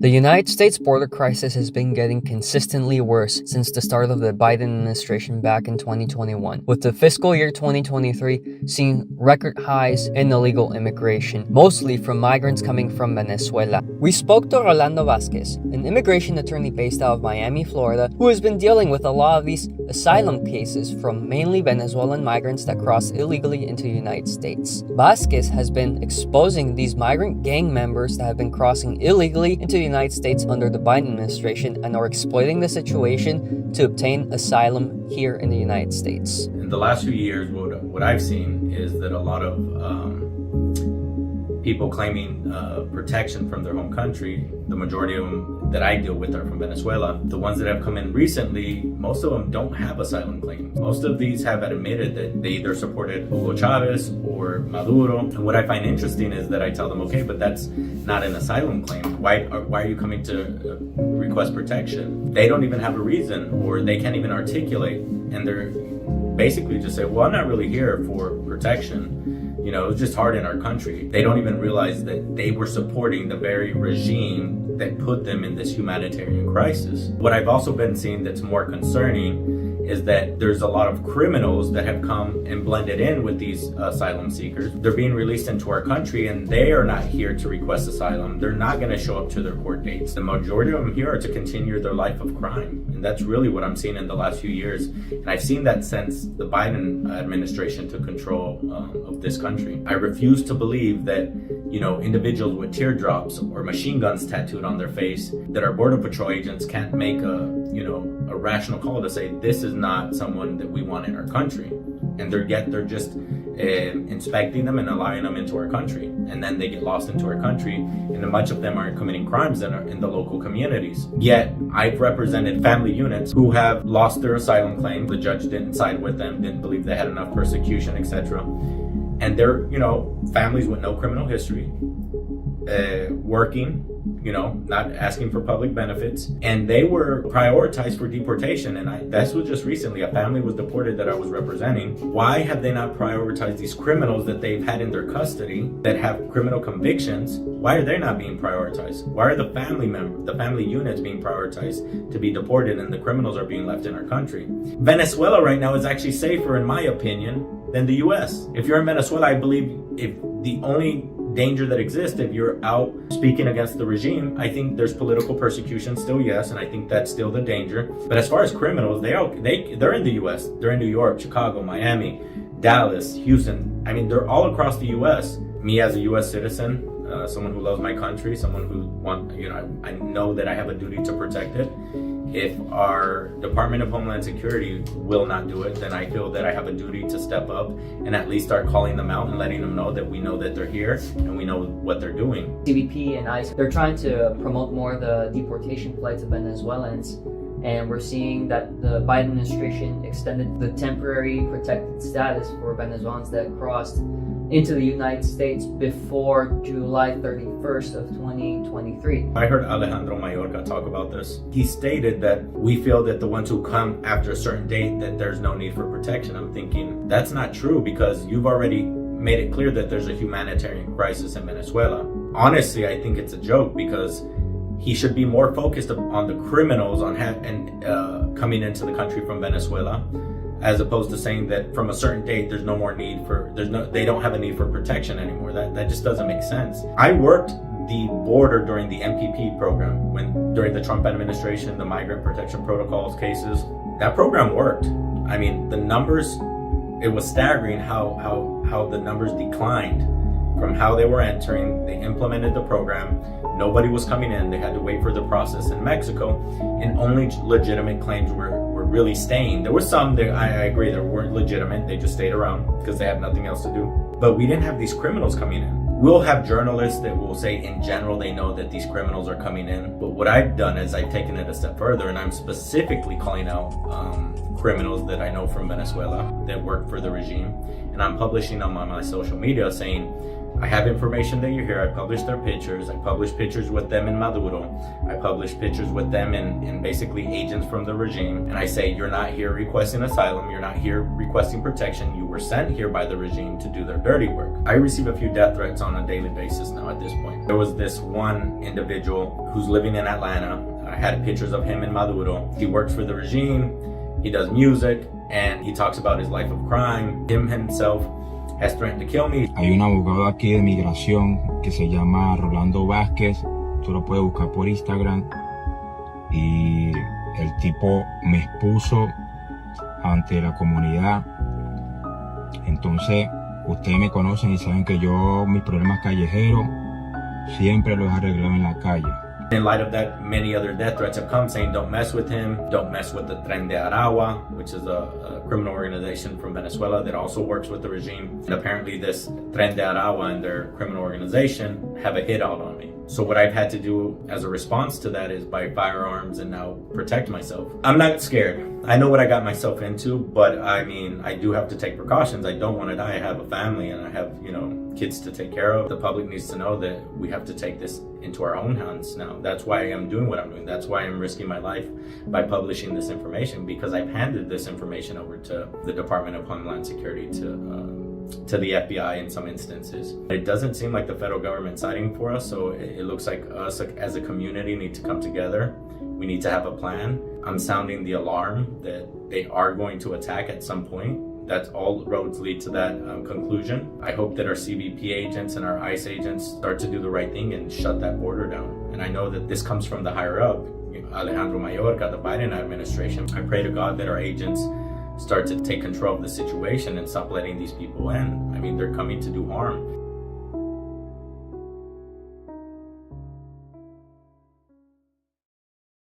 The United States border crisis has been getting consistently worse since the start of the Biden administration back in 2021, with the fiscal year 2023 seeing record highs in illegal immigration, mostly from migrants coming from Venezuela. We spoke to Rolando Vasquez, an immigration attorney based out of Miami, Florida, who has been dealing with a lot of these asylum cases from mainly Venezuelan migrants that cross illegally into the United States. Vasquez has been exposing these migrant gang members that have been crossing illegally into the United States under the Biden administration and are exploiting the situation to obtain asylum here in the United States. In the last few years, what I've seen is that a lot of people claiming protection from their home country, the majority of them that I deal with are from Venezuela. The ones that have come in recently, most of them don't have asylum claims. Most of these have admitted that they either supported Hugo Chavez or Maduro. And what I find interesting is that I tell them, okay, but that's not an asylum claim. Why are you coming to request protection? They don't even have a reason, or they can't even articulate. And they're basically just say, well, I'm not really here for protection. You know, it's just hard in our country. They don't even realize that they were supporting the very regime that put them in this humanitarian crisis. What I've also been seeing that's more concerning is that there's a lot of criminals that have come and blended in with these asylum seekers. They're being released into our country and they are not here to request asylum. They're not going to show up to their court dates. The majority of them here are to continue their life of crime. And that's really what I'm seeing in the last few years. And I've seen that since the Biden administration took control of this country. I refuse to believe that, you know, individuals with teardrops or machine guns tattooed on their face, that our Border Patrol agents can't make a rational call to say this is not someone that we want in our country. And they're just inspecting them and allowing them into our country. And then they get lost into our country, and much of them aren't committing crimes in the local communities. Yet I've represented family units who have lost their asylum claim. The judge didn't side with them, didn't believe they had enough persecution, etc. And they're, families with no criminal history, working, not asking for public benefits, and they were prioritized for deportation. And this was just recently, a family was deported that I was representing. Why have they not prioritized these criminals that they've had in their custody that have criminal convictions? Why are they not being prioritized? Why are the family units being prioritized to be deported and the criminals are being left in our country? Venezuela right now is actually safer, in my opinion, than the US. If you're in Venezuela, I believe if the only danger that exists if you're out speaking against the regime, I think there's political persecution still, yes, and I think that's still the danger. But as far as criminals, they're in the US. They're in New York, Chicago, Miami, Dallas, Houston. I mean, they're all across the US. Me as a US citizen, someone who loves my country, someone who I know that I have a duty to protect it. If our Department of Homeland Security will not do it, then I feel that I have a duty to step up and at least start calling them out and letting them know that we know that they're here and we know what they're doing. CBP and ICE, they're trying to promote more the deportation flights of Venezuelans, and we're seeing that the Biden administration extended the temporary protected status for Venezuelans that crossed into the United States before July 31st of 2023. I heard Alejandro Mayorga talk about this. He stated that we feel that the ones who come after a certain date, that there's no need for protection. I'm thinking that's not true, because you've already made it clear that there's a humanitarian crisis in Venezuela. Honestly, I think it's a joke, because he should be more focused on the criminals coming into the country from Venezuela, as opposed to saying that from a certain date they don't have a need for protection anymore. That just doesn't make sense. I worked the border during the MPP program, during the Trump administration, the Migrant Protection Protocols cases. That program worked. I mean, the numbers, it was staggering how the numbers declined from how they were entering. They implemented the program. Nobody was coming in. They had to wait for the process in Mexico, and only legitimate claims were really staying. There were some that I agree that weren't legitimate. They just stayed around because they had nothing else to do. But we didn't have these criminals coming in. We'll have journalists that will say in general they know that these criminals are coming in. But what I've done is I've taken it a step further, and I'm specifically calling out criminals that I know from Venezuela that work for the regime. And I'm publishing on my social media saying, I have information that you hear. I publish their pictures. I publish pictures with them in Maduro. I publish pictures with them and basically agents from the regime. And I say, you're not here requesting asylum. You're not here requesting protection. You were sent here by the regime to do their dirty work. I receive a few death threats on a daily basis now at this point. There was this one individual who's living in Atlanta. I had pictures of him in Maduro. He works for the regime. He does music and he talks about his life of crime. Him himself has threatened to kill me. Hay un abogado aquí de migración que se llama Rolando Vázquez, tú lo puedes buscar por Instagram, y el tipo me expuso ante la comunidad. Entonces, ustedes me conocen y saben que yo mis problemas callejeros siempre los he arreglado en la calle. In light of that, many other death threats have come saying don't mess with him, don't mess with the Tren de Aragua, which is a criminal organization from Venezuela that also works with the regime. And apparently this Tren de Aragua and their criminal organization have a hit out on me. So what I've had to do as a response to that is buy firearms and now protect myself. I'm not scared. I know what I got myself into, but I mean, I do have to take precautions. I don't want to die. I have a family and I have, kids to take care of. The public needs to know that we have to take this into our own hands now. That's why I'm doing what I'm doing. That's why I'm risking my life by publishing this information, because I've handed this information over to the Department of Homeland Security, to the FBI in some instances. It doesn't seem like the federal government's siding for us, so it looks like us as a community need to come together. We need to have a plan. I'm sounding the alarm that they are going to attack at some point. That's all roads lead to that conclusion. I hope that our CBP agents and our ICE agents start to do the right thing and shut that border down. And I know that this comes from the higher up, Alejandro Mayorga, the Biden administration. I pray to God that our agents start to take control of the situation and stop letting these people in. I mean, they're coming to do harm.